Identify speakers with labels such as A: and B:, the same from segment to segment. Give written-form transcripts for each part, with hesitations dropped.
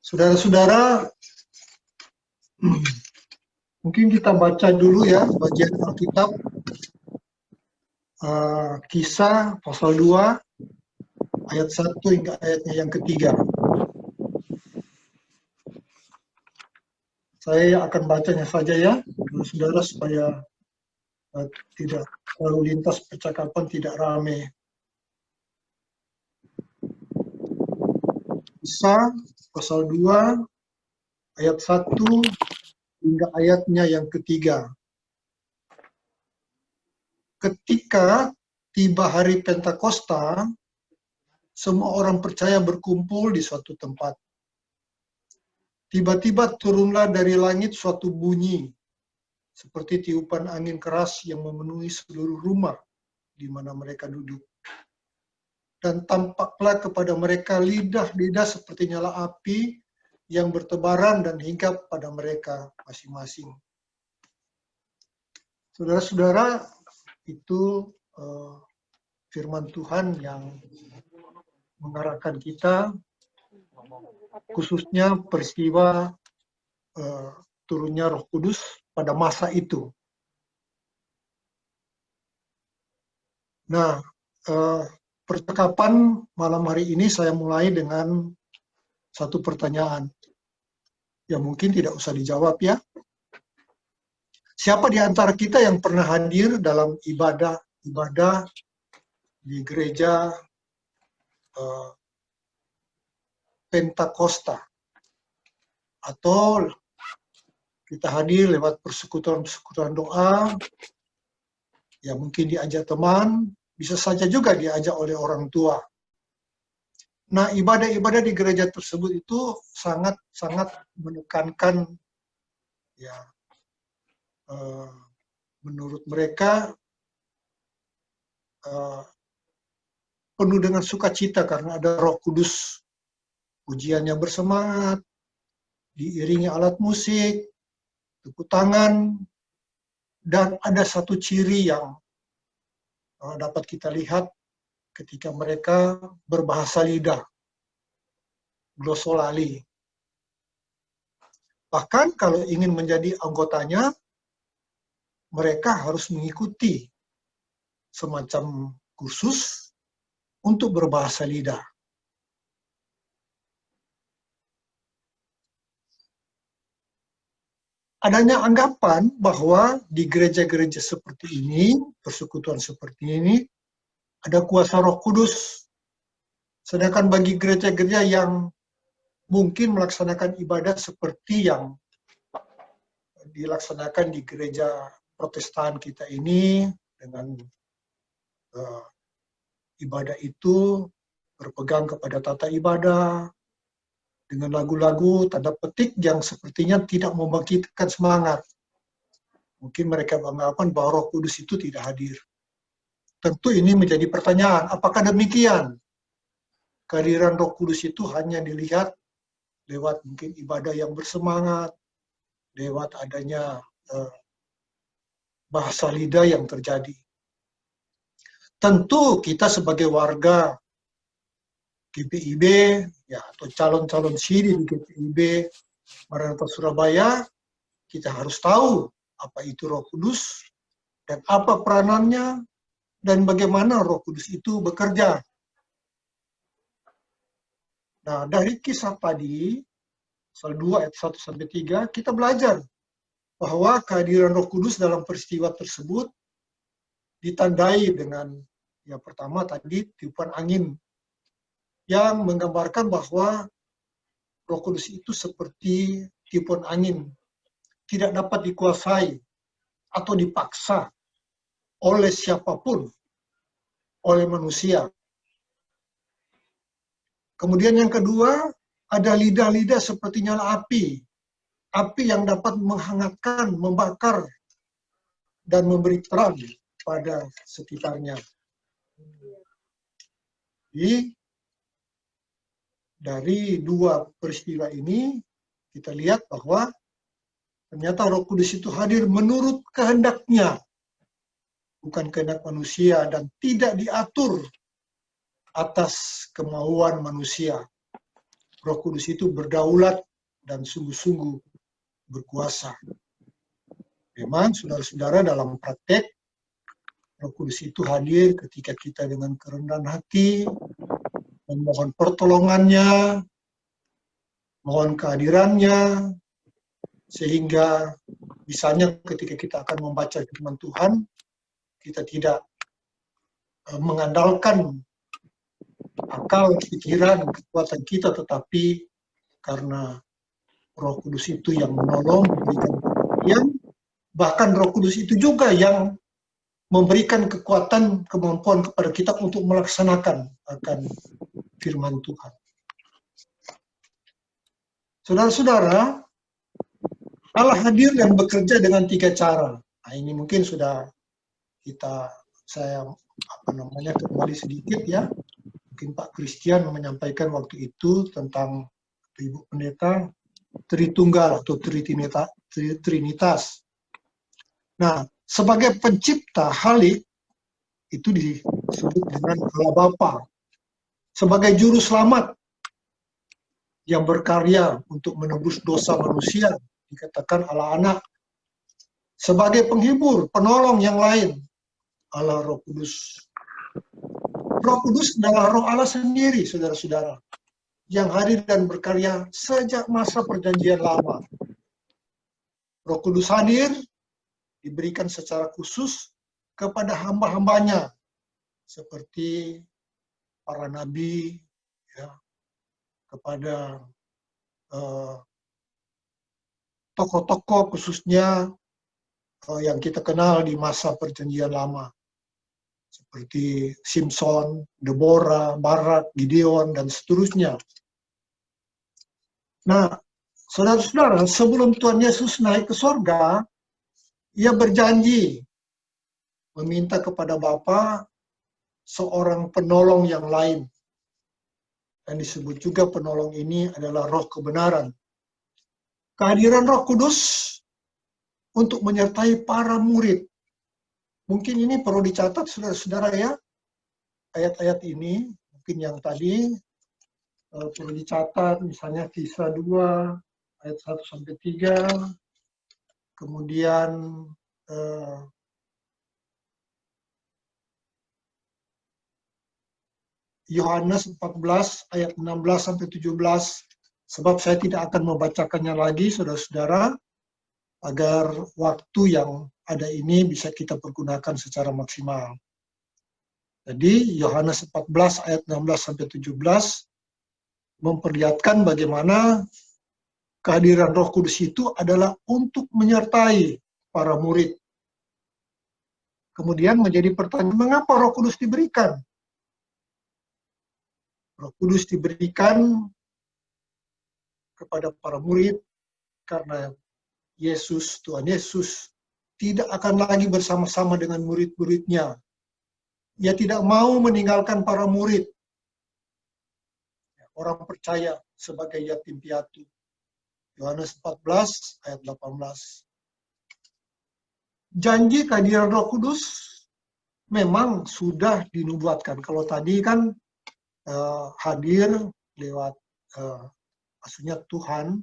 A: Saudara-saudara, mungkin kita baca dulu ya bagian Alkitab, Kisah pasal 2 ayat 1 hingga ayatnya yang ketiga. Saya akan bacanya saja ya, saudara, supaya tidak lalu lintas percakapan tidak ramai. Kisah pasal 2 ayat 1 hingga ayatnya yang ketiga. Ketika tiba hari Pentakosta, semua orang percaya berkumpul di suatu tempat. Tiba-tiba turunlah dari langit suatu bunyi, seperti tiupan angin keras yang memenuhi seluruh rumah di mana mereka duduk. Dan tampaklah kepada mereka lidah-lidah seperti nyala api yang bertebaran dan hinggap pada mereka masing-masing. Saudara-saudara, itu firman Tuhan yang mengarahkan kita, khususnya peristiwa turunnya Roh Kudus pada masa itu. Nah, percakapan malam hari ini saya mulai dengan satu pertanyaan yang mungkin tidak usah dijawab ya. Siapa di antara kita yang pernah hadir dalam ibadah di gereja Pentakosta, atau kita hadir lewat persekutuan doa, ya mungkin diajak teman, bisa saja juga diajak oleh orang tua. Nah, ibadah-ibadah di gereja tersebut itu sangat menekankan, ya, menurut mereka penuh dengan sukacita karena ada Roh Kudus, pujiannya bersemangat, diiringi alat musik, tepuk tangan, dan ada satu ciri yang dapat kita lihat ketika mereka berbahasa lidah, glosolali. Bahkan kalau ingin menjadi anggotanya, mereka harus mengikuti semacam kursus untuk berbahasa lidah. Adanya anggapan bahwa di gereja-gereja seperti ini, persekutuan seperti ini, ada kuasa Roh Kudus. Sedangkan bagi gereja-gereja yang mungkin melaksanakan ibadah seperti yang dilaksanakan di gereja Protestan kita ini, dengan ibadah itu berpegang kepada tata ibadah, dengan lagu-lagu tanda petik yang sepertinya tidak membangkitkan semangat. Mungkin mereka beranggapan bahwa Roh Kudus itu tidak hadir. Tentu ini menjadi pertanyaan, apakah demikian? Kehadiran Roh Kudus itu hanya dilihat lewat mungkin ibadah yang bersemangat, lewat adanya bahasa lidah yang terjadi. Tentu kita sebagai warga GPIB, ya, atau calon-calon siri di GPIB Maranatha Surabaya, kita harus tahu apa itu Roh Kudus dan apa peranannya dan bagaimana Roh Kudus itu bekerja. Nah, dari kisah tadi, pasal 2 ayat 1 sampai 3, kita belajar bahwa kehadiran Roh Kudus dalam peristiwa tersebut ditandai dengan, yang pertama tadi, tiupan angin yang menggambarkan bahwa Roh Kudus itu seperti tiupan angin, tidak dapat dikuasai atau dipaksa oleh siapapun, oleh manusia. Kemudian yang kedua, ada lidah-lidah seperti nyala api yang dapat menghangatkan, membakar, dan memberi terang pada sekitarnya. Jadi, dari dua peristiwa ini, kita lihat bahwa ternyata Roh Kudus itu hadir menurut kehendaknya, bukan kehendak manusia, dan tidak diatur atas kemauan manusia. Roh Kudus itu berdaulat dan sungguh-sungguh berkuasa. Memang saudara-saudara dalam praktek, Roh Kudus itu hadir ketika kita dengan kerendahan hati, memohon pertolongannya, mohon kehadirannya, sehingga misalnya ketika kita akan membaca firman Tuhan, kita tidak mengandalkan akal, pikiran, kekuatan kita, tetapi karena Roh Kudus itu yang menolong, memberikan pengertian, bahkan Roh Kudus itu juga yang memberikan kekuatan, kemampuan kepada kita untuk melaksanakan akan firman Tuhan. Saudara-saudara, Allah hadir dan bekerja dengan 3 cara. Nah, ini mungkin sudah saya kembali sedikit ya. Mungkin Pak Christian menyampaikan waktu itu tentang Ibu Pendeta Tritunggal atau Trinitas. Nah, sebagai pencipta Halik itu disebut dengan Allah Bapa. Sebagai juru selamat yang berkarya untuk menebus dosa manusia dikatakan Allah Anak. Sebagai penghibur, penolong yang lain, Allah Roh Kudus. Roh Kudus adalah Roh Allah sendiri, saudara-saudara, yang hadir dan berkarya sejak masa Perjanjian Lama. Roh Kudus hadir, diberikan secara khusus kepada hamba-hambanya, seperti para nabi, ya, kepada tokoh-tokoh khususnya yang kita kenal di masa Perjanjian Lama, seperti Simpson, Deborah, Barak, Gideon, dan seterusnya. Nah, saudara-saudara, sebelum Tuhan Yesus naik ke sorga, ia berjanji meminta kepada Bapa seorang penolong yang lain. Dan disebut juga penolong ini adalah Roh Kebenaran. Kehadiran Roh Kudus untuk menyertai para murid. Mungkin ini perlu dicatat, saudara-saudara ya, ayat-ayat ini, mungkin yang tadi perlu dicatat, misalnya Kisah 2, ayat 1-3, kemudian Yohanes 14, ayat 16-17, sebab saya tidak akan membacakannya lagi, saudara-saudara, agar waktu yang ada ini bisa kita pergunakan secara maksimal. Jadi Yohanes 14 ayat 16-17 memperlihatkan bagaimana kehadiran Roh Kudus itu adalah untuk menyertai para murid. Kemudian menjadi pertanyaan, mengapa Roh Kudus diberikan? Roh Kudus diberikan kepada para murid karena Tuhan Yesus tidak akan lagi bersama-sama dengan murid-muridnya. Ia tidak mau meninggalkan para murid, orang percaya sebagai yatim piatu. Yohanes 14 ayat 18. Janji kehadiran Roh Kudus memang sudah dinubuatkan. Kalau tadi kan hadir lewat maksudnya Tuhan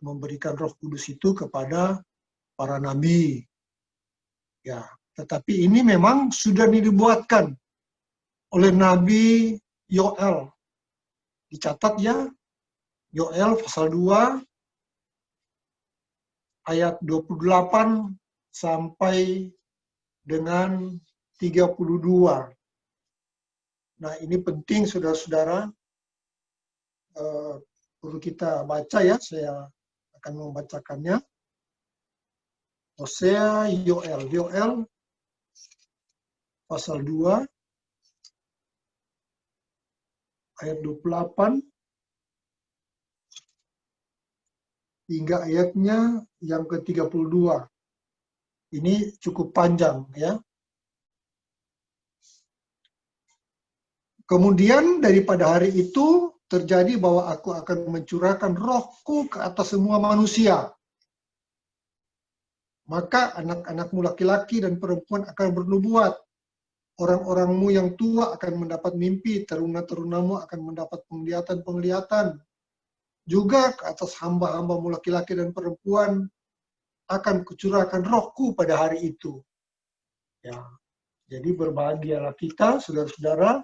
A: memberikan Roh Kudus itu kepada para nabi. Ya, tetapi ini memang sudah dibuatkan oleh Nabi Yoel. Dicatat ya, Yoel pasal 2 ayat 28 sampai dengan 32. Nah, ini penting saudara-saudara, perlu kita baca ya, saya akan membacakannya. Hosea, Yoel pasal 2 ayat 28 hingga ayatnya yang ke-32. Ini cukup panjang ya. Kemudian daripada hari itu terjadi bahwa aku akan mencurahkan rohku ke atas semua manusia. Maka anak-anakmu laki-laki dan perempuan akan bernubuat. Orang-orangmu yang tua akan mendapat mimpi, teruna-terunamu akan mendapat penglihatan-penglihatan. juga ke atas hamba-hambamu laki-laki dan perempuan akan kucurahkan rohku pada hari itu. Ya, jadi berbahagialah kita, saudara-saudara,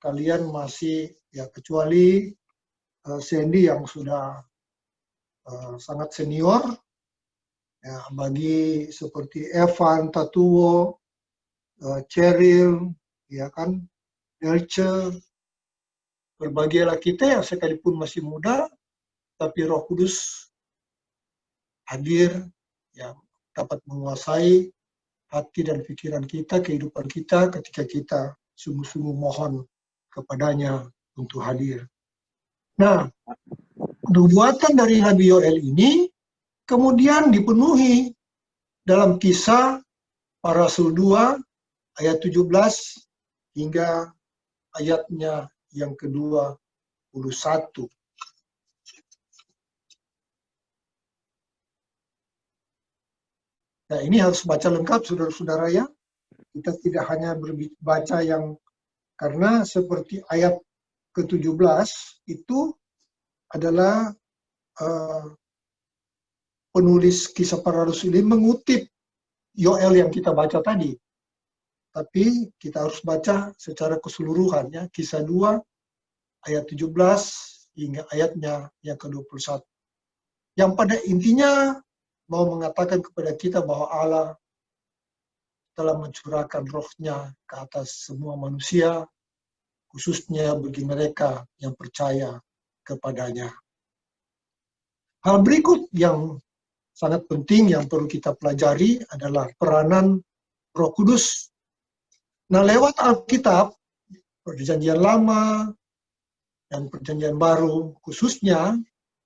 A: kalian masih, ya kecuali Sandy yang sudah sangat senior, ya, bagi seperti Evan, Tatuo, Cheryl, ya kan, Delce, berbahagialah kita yang sekalipun masih muda, tapi Roh Kudus hadir, yang dapat menguasai hati dan pikiran kita, kehidupan kita ketika kita sungguh-sungguh mohon kepadanya untuk hadir. Nah, nubuatan dari Nabi Yoel ini kemudian dipenuhi dalam Kisah Para Rasul 2 ayat 17 hingga ayatnya yang ke-21. Nah, ini harus baca lengkap, saudara-saudara ya. Kita tidak hanya berbaca yang, karena seperti ayat ke-17 itu adalah penulis Kisah Para Rasul ini mengutip Yoel yang kita baca tadi. Tapi kita harus baca secara keseluruhan ya, Kisah 2 ayat 17 hingga ayatnya yang ke-21. Yang pada intinya mau mengatakan kepada kita bahwa Allah telah mencurahkan rohnya ke atas semua manusia, khususnya bagi mereka yang percaya kepadanya. Hal berikut yang sangat penting yang perlu kita pelajari adalah peranan Roh Kudus. Nah, lewat Alkitab, Perjanjian Lama dan Perjanjian Baru, khususnya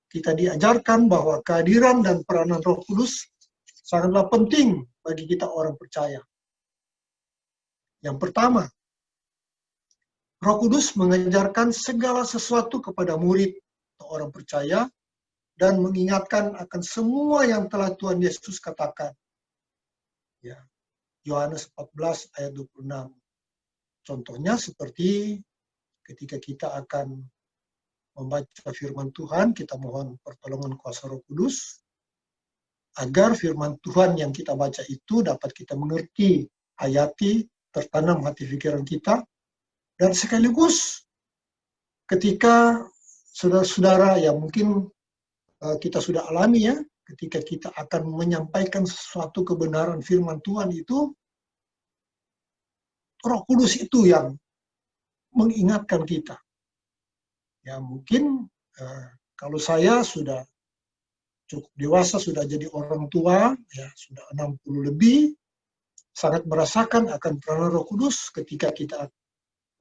A: kita diajarkan bahwa kehadiran dan peranan Roh Kudus sangatlah penting bagi kita orang percaya. Yang pertama, Roh Kudus mengajarkan segala sesuatu kepada murid atau orang percaya dan mengingatkan akan semua yang telah Tuhan Yesus katakan. Ya, Yohanes 14 ayat 26. Contohnya seperti ketika kita akan membaca firman Tuhan, kita mohon pertolongan kuasa Roh Kudus, agar firman Tuhan yang kita baca itu dapat kita mengerti, hayati, tertanam hati pikiran kita, dan sekaligus ketika saudara-saudara yang mungkin kita sudah alami ya, ketika kita akan menyampaikan sesuatu kebenaran firman Tuhan itu, Roh Kudus itu yang mengingatkan kita. Ya mungkin kalau saya sudah cukup dewasa, sudah jadi orang tua, ya sudah 60 lebih, sangat merasakan akan peranan Roh Kudus ketika kita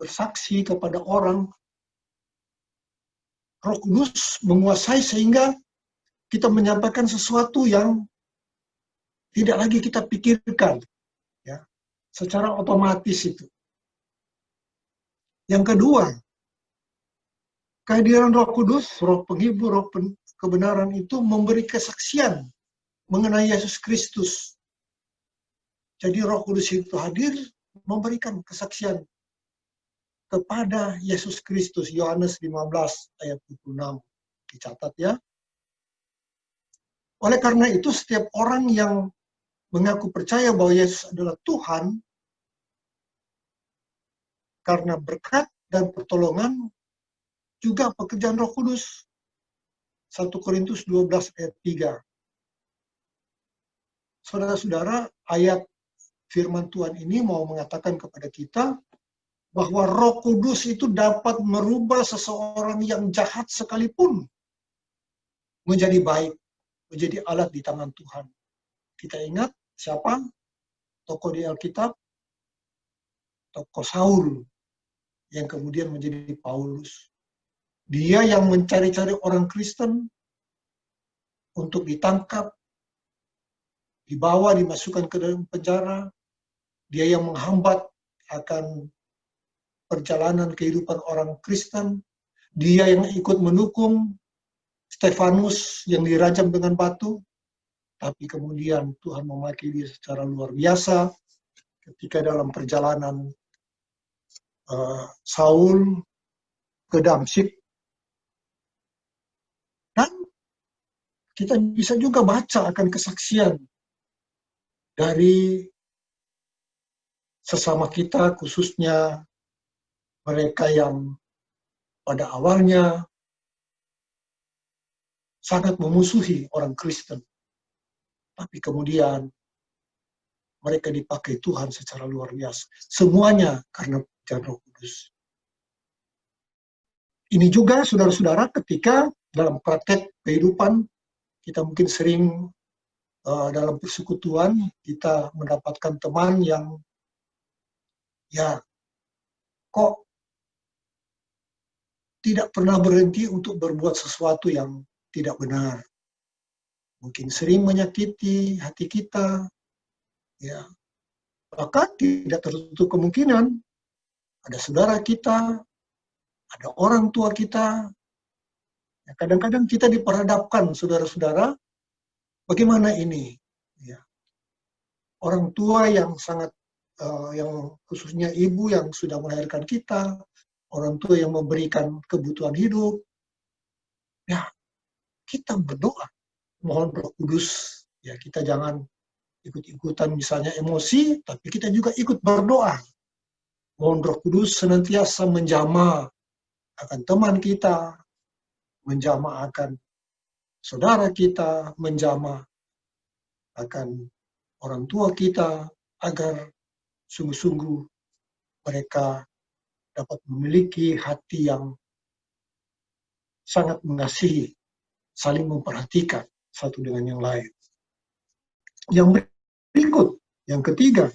A: bersaksi kepada orang. Roh Kudus menguasai sehingga kita menyampaikan sesuatu yang tidak lagi kita pikirkan, ya, secara otomatis itu. Yang kedua, kehadiran Roh Kudus, Roh penghibur, Roh kebenaran itu memberi kesaksian mengenai Yesus Kristus. Jadi Roh Kudus itu hadir memberikan kesaksian kepada Yesus Kristus. Yohanes 15 ayat 26 dicatat ya. Oleh karena itu setiap orang yang mengaku percaya bahwa Yesus adalah Tuhan, karena berkat dan pertolongan juga pekerjaan Roh Kudus. 1 Korintus 12 ayat 3. Saudara-saudara, ayat firman Tuhan ini mau mengatakan kepada kita bahwa Roh Kudus itu dapat merubah seseorang yang jahat sekalipun menjadi baik, menjadi alat di tangan Tuhan. Kita ingat siapa tokoh di Alkitab? Tokoh Saul yang kemudian menjadi Paulus. Dia yang mencari-cari orang Kristen untuk ditangkap, dibawa, dimasukkan ke dalam penjara. Dia yang menghambat akan perjalanan kehidupan orang Kristen. Dia yang ikut mendukung Stefanus yang dirajam dengan batu. Tapi kemudian Tuhan memakai dia secara luar biasa ketika dalam perjalanan Saul ke Damsyik. kita bisa juga baca akan kesaksian dari sesama kita, khususnya mereka yang pada awalnya sangat memusuhi orang Kristen, tapi kemudian mereka dipakai Tuhan secara luar biasa. Semuanya karena pekerjaan Roh Kudus. Ini juga, saudara-saudara, ketika dalam praktek kehidupan, kita mungkin sering dalam persekutuan, kita mendapatkan teman yang, ya, kok tidak pernah berhenti untuk berbuat sesuatu yang tidak benar. Mungkin sering menyakiti hati kita, ya. Maka tidak tertutup kemungkinan ada saudara kita, ada orang tua kita. Ya, kadang-kadang kita diperhadapkan, saudara-saudara, bagaimana ini? Ya. Orang tua yang sangat, yang khususnya ibu yang sudah melahirkan kita, orang tua yang memberikan kebutuhan hidup, ya kita berdoa, mohon Roh Kudus, ya kita jangan ikut-ikutan misalnya emosi, tapi kita juga ikut berdoa. Mohon Roh Kudus senantiasa menjamah akan teman kita, menjamah akan saudara kita, menjamah akan orang tua kita, agar sungguh-sungguh mereka dapat memiliki hati yang sangat mengasihi, saling memperhatikan satu dengan yang lain. Yang berikut, yang ketiga,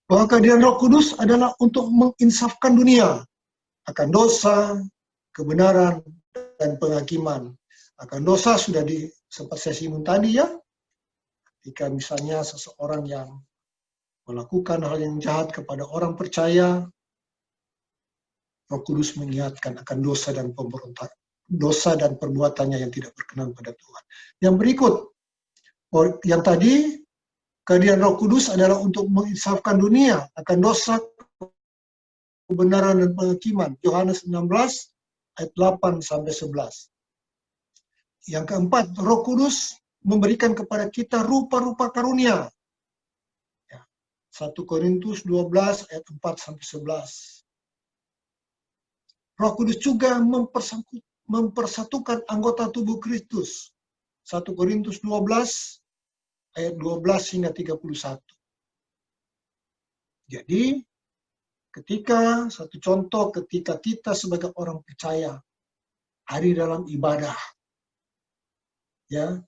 A: bahwa kehadiran Roh Kudus adalah untuk menginsafkan dunia akan dosa, kebenaran, dan penghakiman. Akan dosa sudah sempat saya singgung tadi, ya. Ketika misalnya seseorang yang melakukan hal yang jahat kepada orang percaya, Roh Kudus mengingatkan akan dosa dan pemberontak, dosa dan perbuatannya yang tidak berkenan pada Tuhan. Yang berikut, yang tadi, kehadiran Roh Kudus adalah untuk menginsafkan dunia akan dosa, kebenaran, dan penghakiman. Yohanes 16 ayat 8-11. Yang keempat, Roh Kudus memberikan kepada kita rupa-rupa karunia. 1 Korintus 12 ayat 4-11. Roh Kudus juga mempersatukan anggota tubuh Kristus. 1 Korintus 12 ayat 12-31. Jadi, satu contoh ketika kita sebagai orang percaya hari dalam ibadah, ya,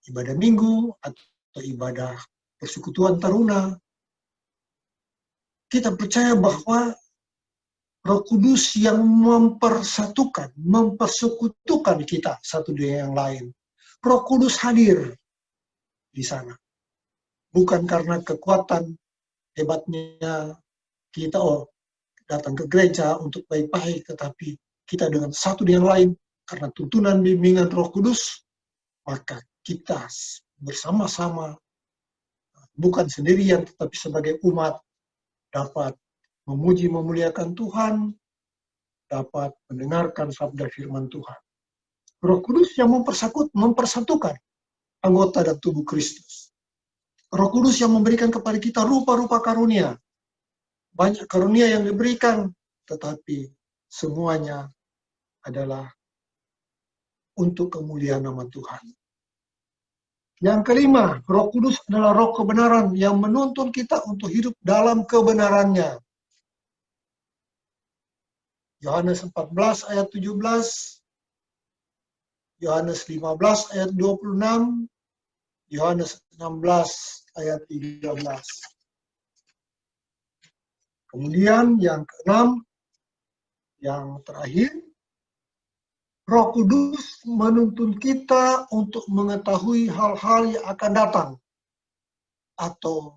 A: ibadah minggu atau ibadah persekutuan taruna, kita percaya bahwa Roh Kudus yang mempersatukan, mempersekutukan kita satu dengan yang lain. Roh Kudus hadir di sana. Bukan karena kekuatan hebatnya kita datang ke gereja untuk baik-baik, tetapi kita dengan satu dengan lain, karena tuntunan bimbingan Roh Kudus, maka kita bersama-sama, bukan sendirian, tetapi sebagai umat, dapat memuji memuliakan Tuhan, dapat mendengarkan sabda firman Tuhan. Roh Kudus yang mempersatukan anggota dan tubuh Kristus. Roh Kudus yang memberikan kepada kita rupa-rupa karunia. Banyak karunia yang diberikan, tetapi semuanya adalah untuk kemuliaan nama Tuhan. Yang kelima, Roh Kudus adalah roh kebenaran yang menuntun kita untuk hidup dalam kebenarannya. Yohanes 14 ayat 17, Yohanes 15 ayat 26, Yohanes 16 ayat 13. Kemudian yang keenam, yang terakhir, Roh Kudus menuntun kita untuk mengetahui hal-hal yang akan datang atau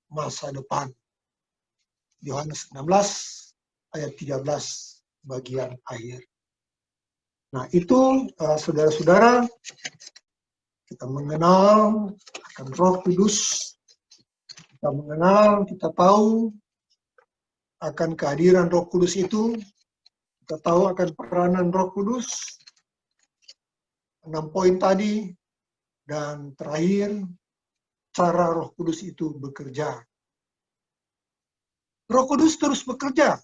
A: masa depan. Yohanes 16 ayat 13 bagian akhir. Nah, itu saudara-saudara, kita mengenal akan Roh Kudus, kita mengenal, kita tahu akan kehadiran Roh Kudus itu, kita tahu akan peranan Roh Kudus, 6 poin tadi, dan terakhir, cara Roh Kudus itu bekerja. Roh Kudus terus bekerja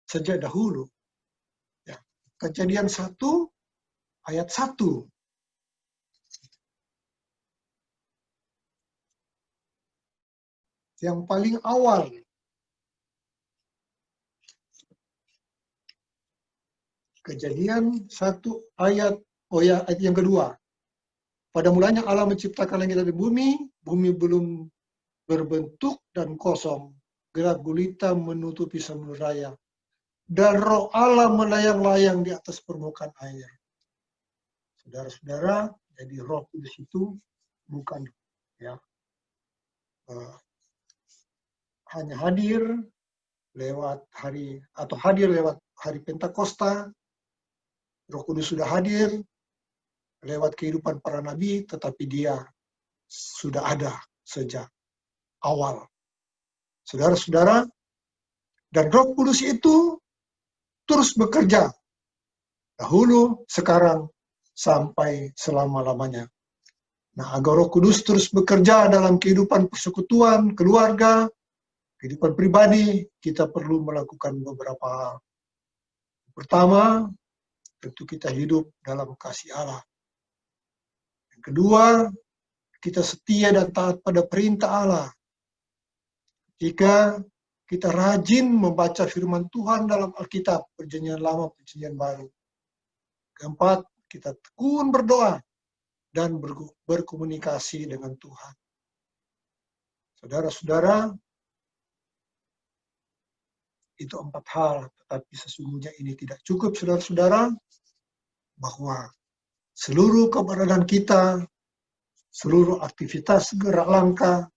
A: sejak dahulu. Ya. Kejadian 1 ayat 1. Yang paling awal. Kejadian 1 ayat, ayat yang kedua. Pada mulanya Allah menciptakan langit dan bumi belum berbentuk dan kosong. Gelap gulita menutupi samudera raya. Dan roh Allah melayang-layang di atas permukaan air. Saudara-saudara, jadi Roh Kudus itu bukan hanya hadir lewat hari Pentakosta. Roh Kudus sudah hadir lewat kehidupan para nabi, tetapi dia sudah ada sejak awal. Saudara-saudara, dan Roh Kudus itu terus bekerja. Dahulu, sekarang, sampai selama-lamanya. Nah, agar Roh Kudus terus bekerja dalam kehidupan persekutuan, keluarga, kehidupan pribadi, kita perlu melakukan beberapa hal. Pertama, tentu kita hidup dalam kasih Allah. Yang kedua, kita setia dan taat pada perintah Allah. Ketiga, kita rajin membaca firman Tuhan dalam Alkitab, Perjanjian Lama, Perjanjian Baru. Keempat, kita tekun berdoa dan berkomunikasi dengan Tuhan. Saudara-saudara, itu 4 hal, tetapi sesungguhnya ini tidak cukup, saudara-saudara, bahwa seluruh keberadaan kita, seluruh aktivitas gerak langkah,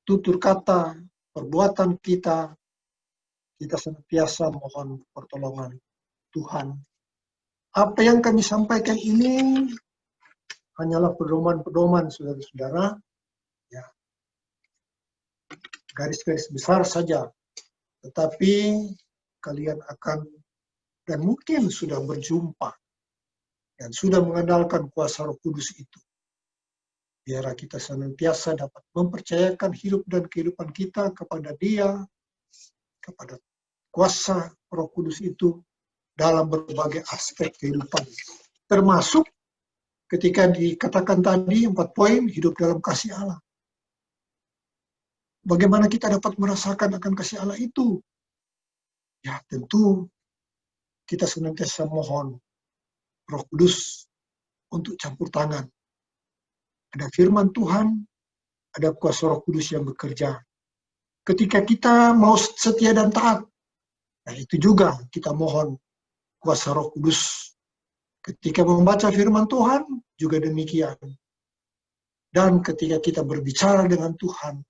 A: tutur kata, perbuatan kita senantiasa mohon pertolongan Tuhan. Apa yang kami sampaikan ini hanyalah pedoman-pedoman, saudara-saudara, ya, garis-garis besar saja. Tetapi kalian akan dan mungkin sudah berjumpa dan sudah mengandalkan kuasa Roh Kudus itu. Biar kita senantiasa dapat mempercayakan hidup dan kehidupan kita kepada Dia, kepada kuasa Roh Kudus itu dalam berbagai aspek kehidupan. Termasuk ketika dikatakan tadi 4 poin, hidup dalam kasih Allah. Bagaimana kita dapat merasakan akan kasih Allah itu? Ya, tentu kita senantiasa mohon Roh Kudus untuk campur tangan. Ada firman Tuhan, ada kuasa Roh Kudus yang bekerja. Ketika kita mau setia dan taat, nah itu juga kita mohon kuasa Roh Kudus. Ketika membaca firman Tuhan, juga demikian. Dan ketika kita berbicara dengan Tuhan,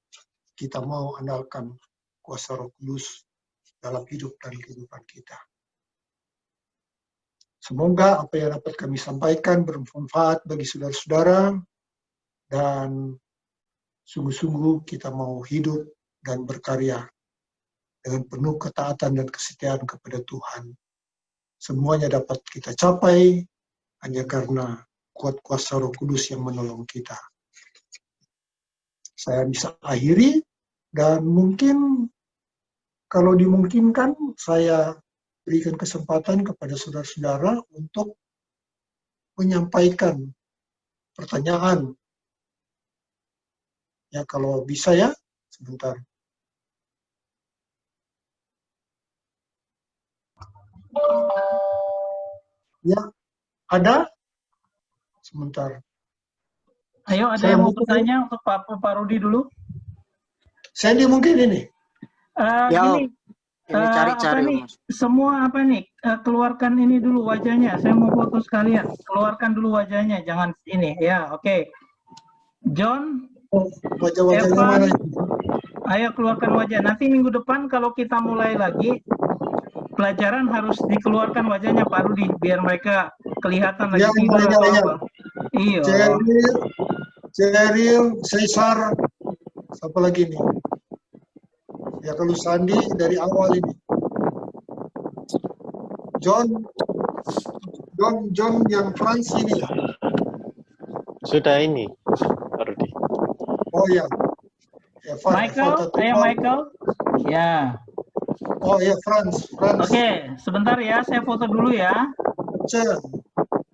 A: kita mau andalkan kuasa Roh Kudus dalam hidup dan kehidupan kita. Semoga apa yang dapat kami sampaikan bermanfaat bagi saudara-saudara, dan sungguh-sungguh kita mau hidup dan berkarya dengan penuh ketaatan dan kesetiaan kepada Tuhan. Semuanya dapat kita capai hanya karena kuat kuasa Roh Kudus yang menolong kita. Saya bisa akhiri, dan mungkin kalau dimungkinkan saya berikan kesempatan kepada saudara-saudara untuk menyampaikan pertanyaan. Ya, kalau bisa ya, sebentar. Ya, ada? Sebentar.
B: Ayo, ada yang mau bertanya untuk Pak Rudi dulu?
A: Sandy mungkin ini.
B: Gini,
C: cari-cari,
B: nih, semua apa nih? Keluarkan ini dulu wajahnya. Saya mau foto sekalian. Keluarkan dulu wajahnya, jangan ini. Ya, oke. John,
A: Wajah-wajahnya mana?
B: Ayo keluarkan wajah. Nanti minggu depan kalau kita mulai lagi pelajaran harus dikeluarkan wajahnya Pak Rudi, biar mereka kelihatan lagi tidur atau apa. Iya.
A: Cheryl, Cesar, siapa lagi nih? Ya kalau Sandy dari awal ini. John, John yang Frans ini ya?
C: Sudah ini, Pak Rudi.
A: Oh ya.
B: Michael, ayo Michael. Ya.
A: Oh ya, Frans.
B: Oke, sebentar ya, saya foto dulu ya.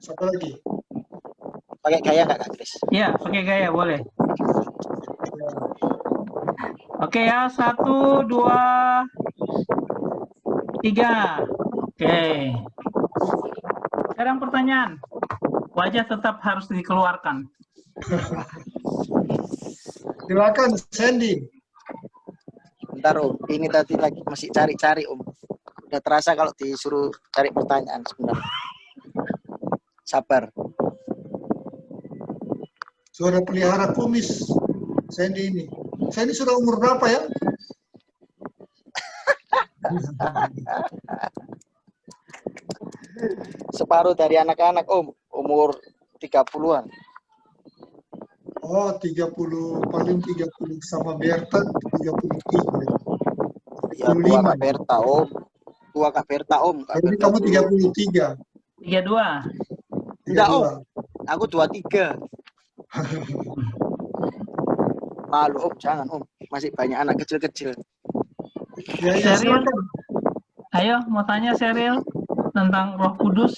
A: Siapa lagi?
D: Pakai gaya nggak Kak Kris?
B: Ya, pakai gaya boleh.
A: Ya.
B: Oke ya, 1, 2, 3. Oke. Sekarang pertanyaan. Wajah tetap harus dikeluarkan.
A: Silakan, Sandy.
D: Bentar Om, ini tadi lagi masih cari-cari Om. Udah terasa kalau disuruh cari pertanyaan sebentar. Sabar.
A: Suara pelihara kumis, Sandy ini. Sandy sudah umur berapa ya?
D: Separuh dari anak-anak Om, umur 30-an.
A: Oh, 30, paling 30 sama Berta 33.
D: Ya tua Kak Berta Om. Tua Kak Berta Om.
A: Jadi kamu 33.
B: 32.
D: Enggak Om, aku 23. Malu Om, jangan Om. Masih banyak anak kecil-kecil.
A: Ya,
B: Sheryl,
A: silakan.
B: ayo mau tanya Sheryl tentang Roh Kudus.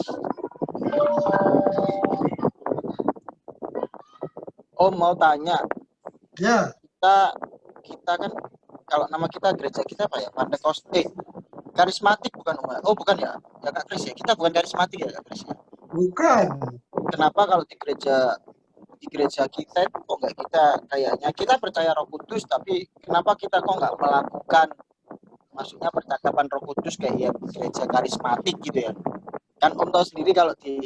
D: Om mau tanya,
A: Ya,
D: kita kan kalau nama kita gereja kita apa ya? Pantekoste. Karismatik bukan Om? Oh bukan ya? Ya Kak Kris ya. Kita bukan karismatik ya Kak Kris ya.
A: bukan.
D: Kenapa kalau di gereja kita itu kok nggak kita kayaknya kita percaya Roh Kudus tapi kenapa kita kok nggak melakukan maksudnya percakapan Roh Kudus kayak ya gereja karismatik gitu ya? Kan Om tahu sendiri kalau di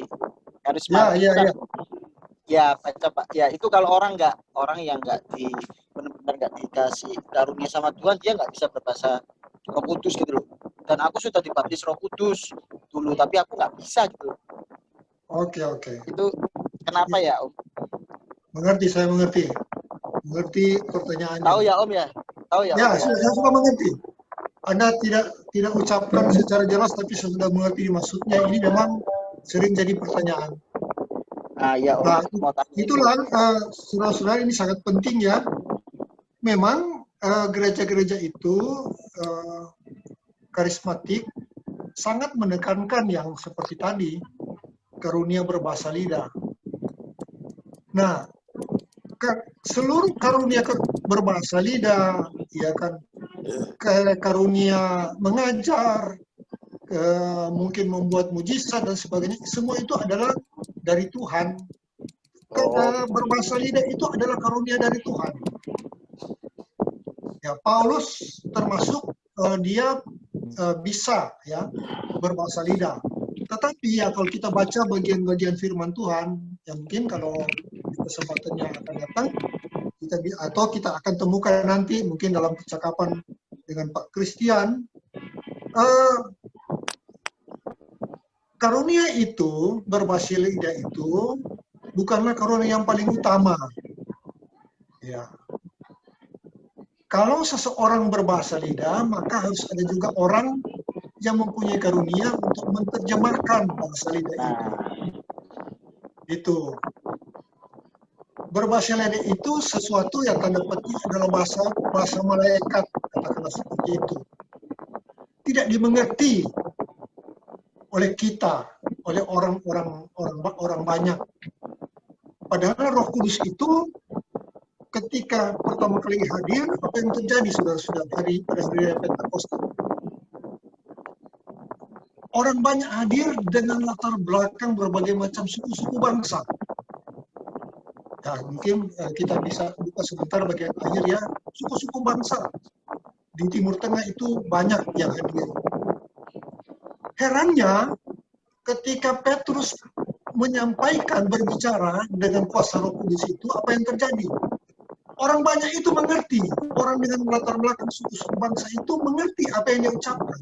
D: karismatik
A: Ya,
D: kan,
A: ya.
D: ya baca Pak ya itu kalau orang yang nggak benar-benar nggak dikasih karunia sama Tuhan dia nggak bisa berbahasa Roh Kudus gitu loh. Dan aku sudah dibaptis Roh Kudus dulu tapi aku nggak bisa gitu.
A: Oke.
D: Itu kenapa ya Om?
A: Mengerti, saya mengerti. Mengerti pertanyaannya.
D: Tahu ya Om ya? Tahu ya?
A: Ya,
D: Om,
A: saya sudah mengerti. Anda tidak ucapkan secara jelas tapi sudah mengerti maksudnya. Ini memang sering jadi pertanyaan.
D: Ya Om.
A: Nah,
D: Mau tanya.
A: itulah saudara-saudara ini sangat penting ya. Memang gereja-gereja itu karismatik sangat menekankan yang seperti tadi karunia berbahasa lidah. Nah, seluruh karunia berbahasa lidah, ya kan, karunia mengajar, mungkin membuat mujizat dan sebagainya, semua itu adalah dari Tuhan. Berbahasa lidah itu adalah karunia dari Tuhan. Ya, Paulus termasuk dia bisa ya berbahasa lidah. Tetapi ya kalau kita baca bagian-bagian firman Tuhan, ya mungkin kalau di kesempatannya akan datang, kita akan temukan nanti mungkin dalam percakapan dengan Pak Christian, karunia itu, berbahasa lidah itu, bukanlah karunia yang paling utama. Ya. Kalau seseorang berbahasa lidah, maka harus ada juga orang yang mempunyai karunia untuk menerjemahkan bahasa lidah itu. Itu. Berbahasa lidah itu sesuatu yang tanda petik adalah bahasa malaikat, katakanlah seperti itu. Tidak dimengerti oleh kita, oleh orang banyak. Padahal Roh Kudus itu ketika pertama kali hadir, apa yang terjadi saudara-saudara pada hari Pentakosta? Orang banyak hadir dengan latar belakang berbagai macam suku-suku bangsa. Ya, mungkin kita bisa buka sebentar bagian akhir ya. Suku-suku bangsa di Timur Tengah itu banyak yang hadir. Herannya, ketika Petrus menyampaikan, berbicara dengan kuasa Roh Kudus itu, apa yang terjadi? Orang banyak itu mengerti. Orang dengan latar belakang suku-suku bangsa itu mengerti apa yang dia ucapkan.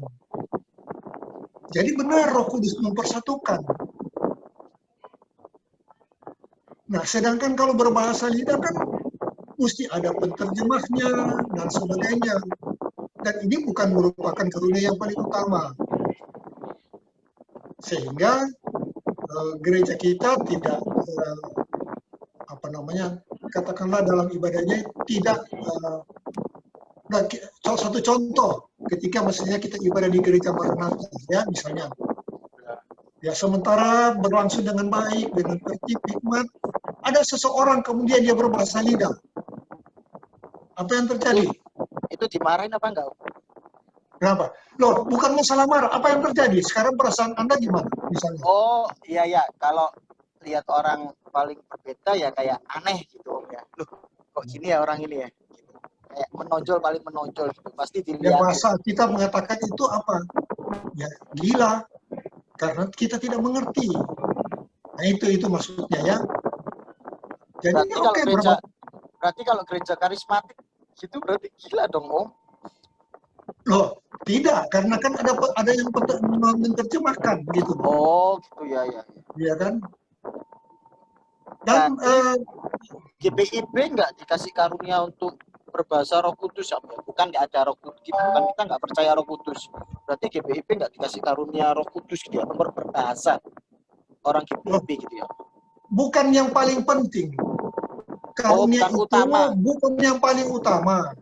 A: Jadi benar Roh Kudus mempersatukan. Nah, sedangkan kalau berbahasa lidah kan mesti ada penterjemahnya dan sebagainya. Dan ini bukan merupakan karunia yang paling utama. Sehingga gereja kita tidak apa namanya, katakanlah dalam ibadahnya tidak salah satu contoh ketika maksudnya kita ibadah di gereja Maranatha ya misalnya, ya sementara berlangsung dengan baik dengan tertib hikmat, ada seseorang kemudian dia berbahasa lidah, apa yang terjadi?
D: Itu dimarahin apa enggak?
A: Kenapa? Loh, bukan masalah marah, apa yang terjadi? Sekarang perasaan Anda gimana misalnya?
D: Oh iya ya, kalau lihat orang paling berbeda ya kayak aneh gitu Om ya. Loh, kok gini ya orang ini ya? Gitu. Kayak menonjol, paling menonjol gitu. Pasti
A: Ya
D: dilihat.
A: bahasa kita mengatakan itu apa? Ya gila, karena kita tidak mengerti. Nah itu maksudnya ya. Jadi
D: Berarti kalau
A: oke,
D: gereja, berarti kalau gereja karismatik itu berarti gila dong Om.
A: loh tidak, karena kan ada yang menerjemahkan gitu,
D: Oh gitu ya ya.
A: ya kan? Dan
D: GPIB nggak dikasih karunia untuk berbahasa Roh Kudus apa? Bukan nggak ada Roh Kudus, bukan kita nggak percaya Roh Kudus. Berarti GPIB nggak dikasih karunia Roh Kudus gitu ya, nomor berbahasa orang GPIB gitu ya.
A: bukan yang paling penting. Karunia
D: bukan
A: itu
D: utama.
A: bukan yang paling utama.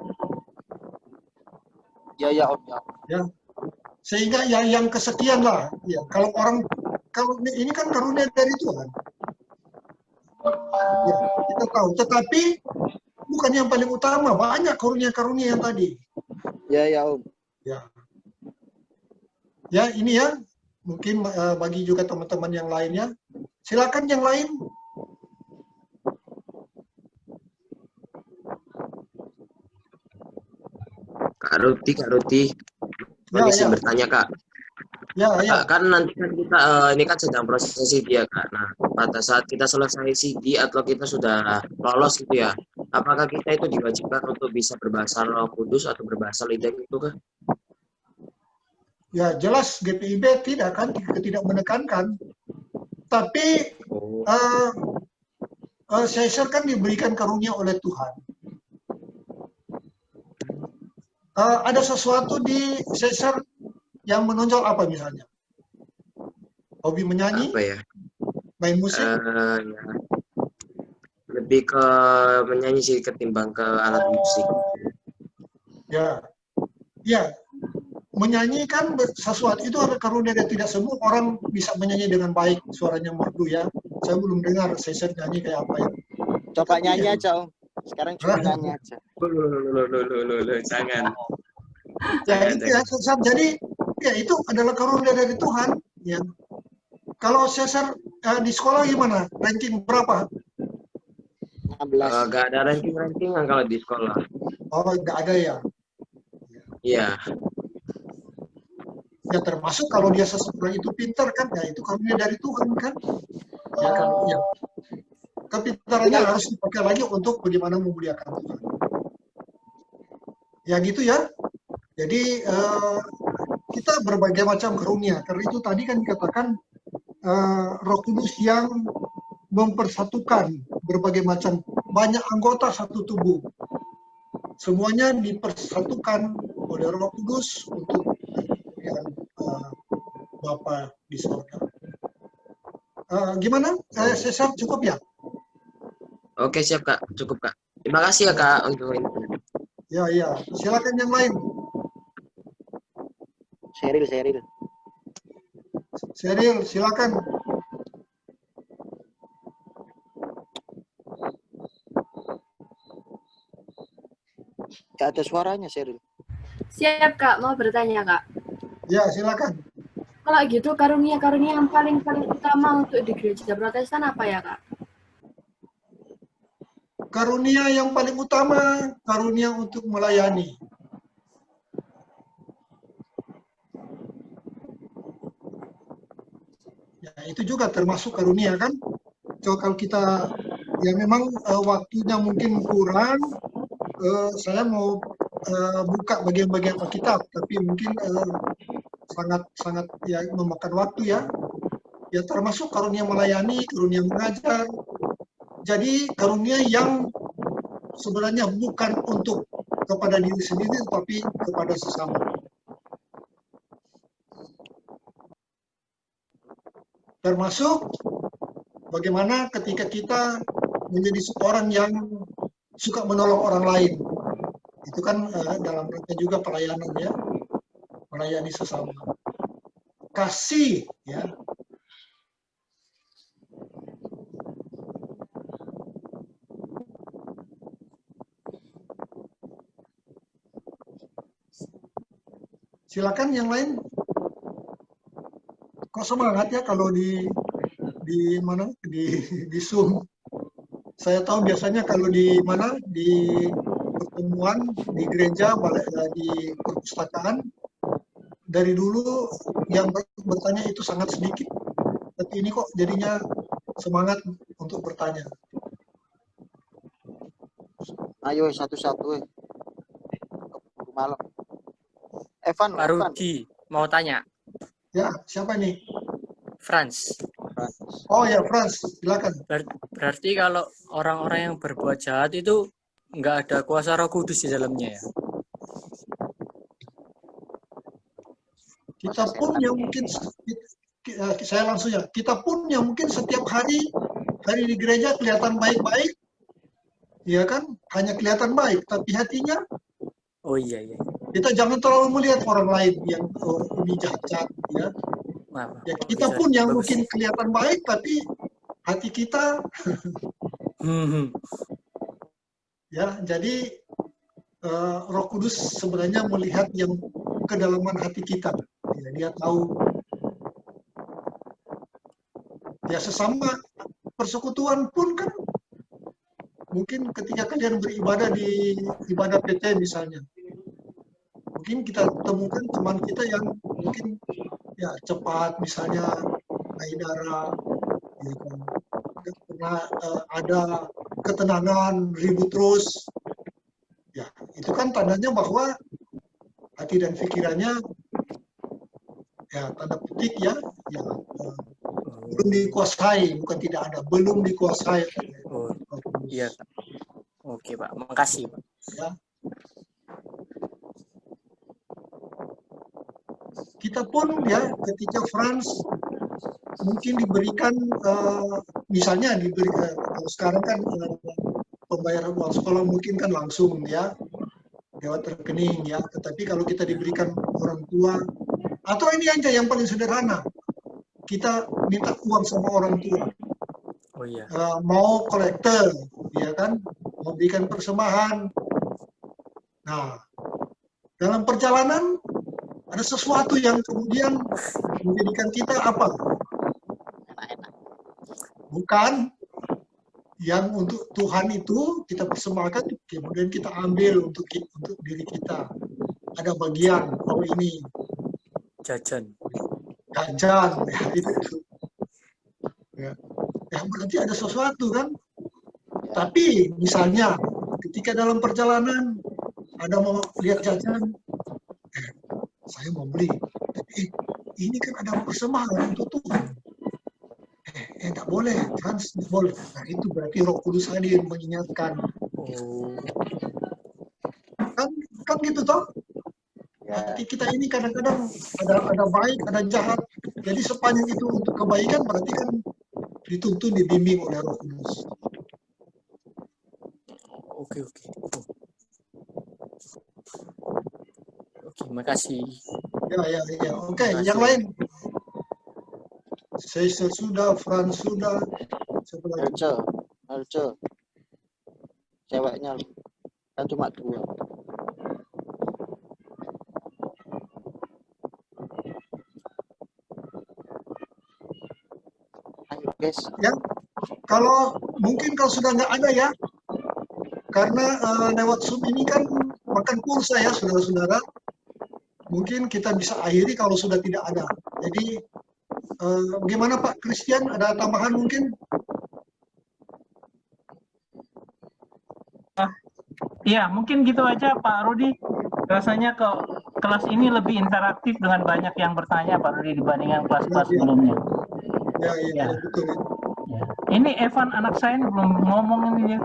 D: Ya Om ya.
A: Ya. Sehingga ya yang kesekian lah. Ya, kalau ini kan karunia dari Tuhan. Ya, kita tahu. Tetapi bukan yang paling utama. Banyak karunia-karunia yang tadi.
D: Ya Om.
A: Ya. Ya ini ya. Mungkin bagi juga teman-teman yang lainnya. Silakan yang lain.
E: Kak Ruti,
A: Ya,
E: izin
A: ya.
E: bertanya Kak.
A: Ya, ya.
E: Kan nanti kan kita ini kan sedang proses CD ya Kak. Nah, pada saat kita selesai CD atau kita sudah lolos gitu ya, apakah kita itu diwajibkan untuk bisa berbahasa Roh Kudus atau berbahasa lidah itu Kak?
A: Ya jelas GPIB tidak menekankan. Tapi Caesar kan diberikan karunia oleh Tuhan. Ada sesuatu di Caesar yang menonjol apa misalnya? Hobi menyanyi?
E: Apa ya?
A: Main musik?
E: Ya. Lebih ke menyanyi sih ketimbang ke alat musik.
A: Ya, ya. Menyanyi kan sesuatu itu ada karunia dan tidak semua orang bisa menyanyi dengan baik, suaranya merdu ya. Saya belum dengar Caesar nyanyi kayak apa ya.
D: Coba nyanyi aja Om. Sekarang cuma nyanyi aja.
E: Jangan.
A: Ya itu ya Caesar. Jadi ya itu adalah karunia dari Tuhan. Ya. Kalau Caesar di sekolah gimana? Ranking berapa?
D: 16.
E: Gak ada ranking-rankingan kalau di sekolah.
A: Oh, nggak ada ya.
E: Iya.
A: Ya termasuk kalau dia seseorang itu pintar kan, ya itu karunia dari Tuhan kan. Ya kan, ya. Kepintarannya harus dipakai lagi untuk bagaimana memuliakan Tuhan. Ya gitu ya. Jadi kita berbagai macam karunia. Karena itu tadi kan dikatakan Roh Kudus yang mempersatukan berbagai macam, banyak anggota satu tubuh. Semuanya dipersatukan oleh Roh Kudus untuk Bapa di surga. Gimana? Caesar cukup ya?
E: Oke siap Kak, cukup Kak. Terima kasih ya Kak untuk ini.
A: Ya, ya. Silakan yang lain. Seril, silakan.
D: Gak ada suaranya Seril.
F: Siap Kak, mau bertanya Kak.
A: Ya, silakan.
F: Kalau gitu karunia-karunia yang paling utama untuk di gereja Protestan apa ya Kak?
A: Karunia yang paling utama, karunia untuk melayani. Ya, itu juga termasuk karunia kan. So, kalau kita ya memang waktunya mungkin kurang, saya mau buka bagian-bagian Alkitab, tapi mungkin sangat ya memakan waktu ya. Ya termasuk karunia melayani, karunia mengajar. Jadi karunia yang sebenarnya bukan untuk kepada diri sendiri, tapi kepada sesama. Termasuk bagaimana ketika kita menjadi seorang yang suka menolong orang lain. Itu kan dalam rangka juga pelayanan ya, melayani sesama. Kasih ya. Silakan yang lain. Kok semangat ya kalau di mana di Zoom. Saya tahu biasanya kalau di mana di pertemuan di gereja, di perpustakaan, dari dulu yang bertanya itu sangat sedikit. Tapi ini kok jadinya semangat untuk bertanya.
D: Ayo satu-satu keburu malam. Evan,
G: Pak Rudi, mau tanya.
A: Ya, siapa nih?
G: Franz.
A: Oh ya, Franz, silakan.
G: Berarti kalau orang-orang yang berbuat jahat itu nggak ada kuasa Roh Kudus di dalamnya ya?
A: Kita pun yang mungkin, saya langsung ya, kita pun yang mungkin setiap hari di gereja kelihatan baik-baik, ya kan? Hanya kelihatan baik, tapi hatinya
G: Oh iya.
A: kita jangan terlalu melihat orang lain yang ini jahat-jahat, ya.
G: Maaf.
A: Ya kita
G: Bisa,
A: pun yang
G: bagus.
A: mungkin kelihatan baik, tapi hati kita, ya. Jadi Roh Kudus sebenarnya melihat yang kedalaman hati kita. Ya, dia tahu. Ya sesama persekutuan pun kan, mungkin ketika kalian beribadah di ibadah PT misalnya, mungkin kita temukan teman kita yang mungkin ya cepat misalnya naik darah, ya kan. Pernah ada ketenangan, ribut terus, ya itu kan tandanya bahwa hati dan pikirannya ya tanda petik ya belum dikuasai, bukan tidak ada, belum dikuasai.
G: Oh iya. Oke Pak, makasih Pak.
A: Ya. Kita pun ya ketika Franz mungkin diberikan misalnya diberikan sekarang kan pembayaran uang sekolah mungkin kan langsung ya lewat rekening ya, tetapi kalau kita diberikan orang tua atau ini aja yang paling sederhana, kita minta uang sama orang tua.
G: Oh iya.
A: Mau kolektor ya kan, mau berikan persembahan. Nah, dalam perjalanan ada sesuatu yang kemudian menjadikan kita apa? Bukan yang untuk Tuhan itu kita persembahkan, kemudian kita ambil untuk diri kita. Ada bagian, oh ini
G: Jajan.
A: ya itu. Ya. Berarti ada sesuatu kan? Tapi misalnya ketika dalam perjalanan ada mau lihat jajan, saya mau beli, tapi ini kan ada persembahan untuk Tuhan. Enggak boleh, trans boleh. Nah itu berarti Roh Kudus hadir mengingatkan.
G: Oh.
A: Kan gitu toh? Hati kita ini kadang-kadang ada baik, ada jahat. Jadi sepanjang itu untuk kebaikan berarti kan dituntun, dibimbing oleh Roh Kudus.
G: Oke. Oke, makasih.
A: Ya. Oke, yang lain. Caesar sudah, Franz sudah. Siapa lagi?
D: Arce. Ceweknya kan cuma 2. Ayo guys.
A: Ya, kalau sudah nggak ada ya, karena lewat Zoom ini kan makan pulsa ya saudara-saudara. Mungkin kita bisa akhiri kalau sudah tidak ada. Jadi bagaimana Pak Christian, ada tambahan mungkin?
B: Ya, mungkin gitu aja Pak Rudi. Rasanya kelas ini lebih interaktif dengan banyak yang bertanya Pak Rudi dibandingkan kelas-kelas sebelumnya.
A: Ya, betul.
B: Ya. Ini Evan anak saya belum ngomong ini.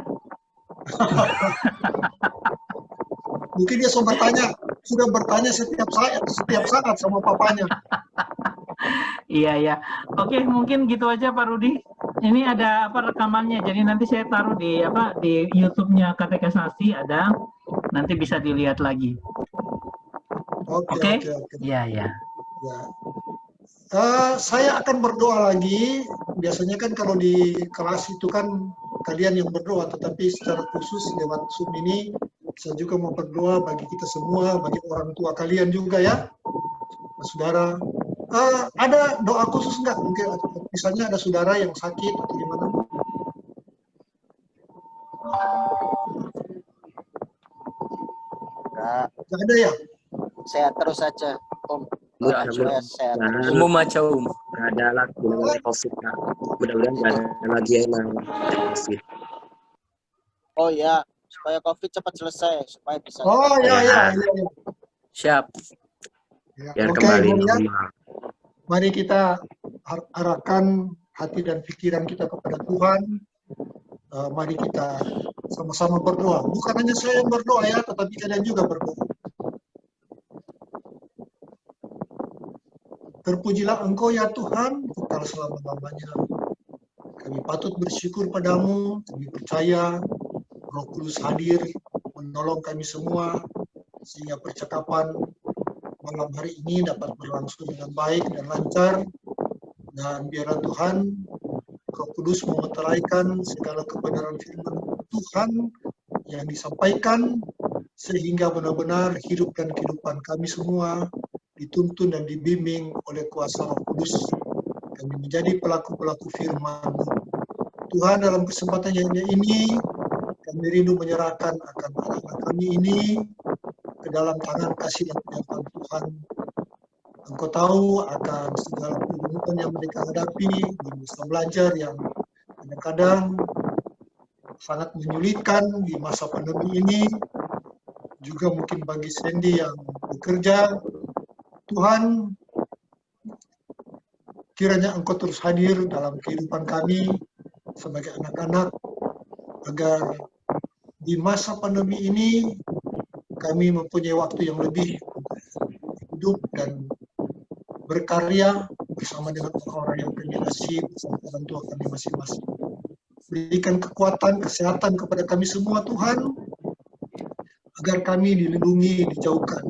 A: Mungkin dia sudah bertanya setiap saat sama papanya.
B: Iya ya. Oke, mungkin gitu aja Pak Rudi. Ini ada apa rekamannya. Jadi nanti saya taruh di di YouTube-nya Katekisasi ada. Nanti bisa dilihat lagi.
A: Oke,
B: Oke?
A: oke, oke.
B: Iya ya.
A: Ya. Saya akan berdoa lagi. Biasanya kan kalau di kelas itu kan kalian yang berdoa, tetapi secara khusus lewat Zoom ini saya juga mau berdoa bagi kita semua, bagi orang tua kalian juga ya, saudara. Ada doa khusus nggak? Mungkin misalnya ada saudara yang sakit atau gimana?
D: Enggak,
A: Nggak ada ya?
D: sehat terus saja, Om.
E: Enggak,
D: Saya sehat terus.
G: Umum aja,
E: nggak ada lagi namanya COVID, Kak. Mudah-mudahan nggak ada lagi yang namanya COVID.
D: Oh ya, supaya COVID cepat selesai, supaya bisa.
A: Oh ya, ya, ya, ya.
G: Siap.
A: Ya,
E: Biar
A: oke,
E: kembali
A: Bung, ya.
E: normal.
A: Mari kita arahkan hati dan pikiran kita kepada Tuhan. Mari kita sama-sama berdoa. Bukan hanya saya yang berdoa ya, tetapi kalian juga berdoa. Terpujilah Engkau ya Tuhan, kekal selama-lamanya. Kami patut bersyukur padamu, kami percaya Roh Kudus hadir menolong kami semua, sehingga percakapan malam hari ini dapat berlangsung dengan baik dan lancar. Dan biarlah Tuhan, Roh Kudus memeteraikan segala kebenaran firman Tuhan yang disampaikan, sehingga benar-benar hidup dan kehidupan kami semua dituntun dan dibimbing oleh kuasa Roh Kudus. Kami menjadi pelaku-pelaku firman-Mu. Tuhan, dalam kesempatan yang ini, kami rindu menyerahkan akan anak-anak kami ini ke dalam tangan kasih dan penyertaan Tuhan. Engkau tahu akan segala kebutuhan yang mereka hadapi di masa belajar yang kadang-kadang sangat menyulitkan di masa pandemi ini. Juga mungkin bagi Sandy yang bekerja. Tuhan, kiranya Engkau terus hadir dalam kehidupan kami sebagai anak-anak, agar di masa pandemi ini kami mempunyai waktu yang lebih hidup dan berkarya bersama dengan orang-orang yang kami kasih, bersama orang tua kami masing-masing. Berikan kekuatan, kesehatan kepada kami semua Tuhan, agar kami dilindungi, dijauhkan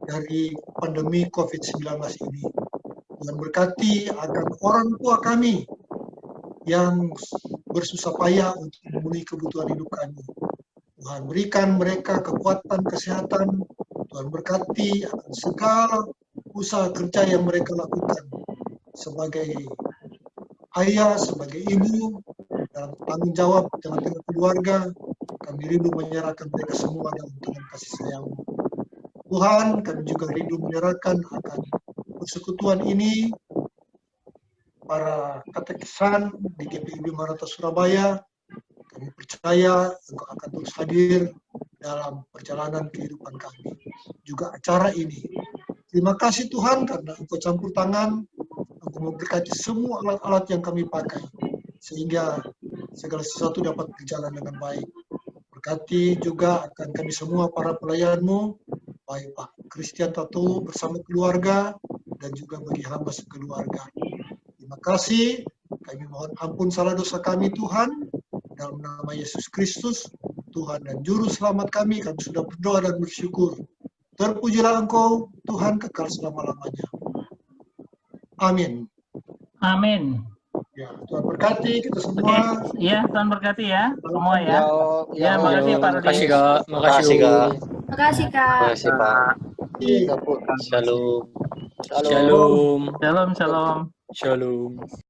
A: dari pandemi COVID-19 ini. Dan berkati agar orang tua kami yang bersusah payah untuk memenuhi kebutuhan hidup kami. Tuhan berikan mereka kekuatan, kesehatan. Tuhan berkati akan segala usaha kerja yang mereka lakukan sebagai ayah, sebagai ibu, dalam tanggung jawab tengah-tengah keluarga. Kami rindu menyerahkan mereka semua dalam tangan kasih sayang. Tuhan, kami juga rindu menyerahkan akan persekutuan ini, para katekisan di GPIB Maranatha Surabaya. Kami percaya Engkau akan terus hadir dalam perjalanan kehidupan kami. Juga acara ini. Terima kasih Tuhan karena Engkau campur tangan, Engkau memberkati semua alat-alat yang kami pakai, sehingga segala sesuatu dapat berjalan dengan baik. Berkati juga akan kami semua para pelayan-Mu, baik Pak Christian Tato bersama keluarga, dan juga bagi hamba sekeluarga. Terima kasih, kami mohon ampun salah dosa kami Tuhan, dalam nama Yesus Kristus, Tuhan dan Juru Selamat kami sudah berdoa dan bersyukur. Terpujilah Engkau, Tuhan kekal selama-lamanya. Amin.
B: Amin.
A: Ya, Tuhan berkati kita semua.
B: Iya, Tuhan berkati ya semua ya.
D: Ya,
B: makasih Pak Rudi.
G: Makasih, Kak.
C: Makasih, Kak.
F: Makasih, Kak.
C: Makasih, Pak.
A: Iya.
C: Shalom.
G: Shalom.
B: Shalom, shalom.
G: Shalom.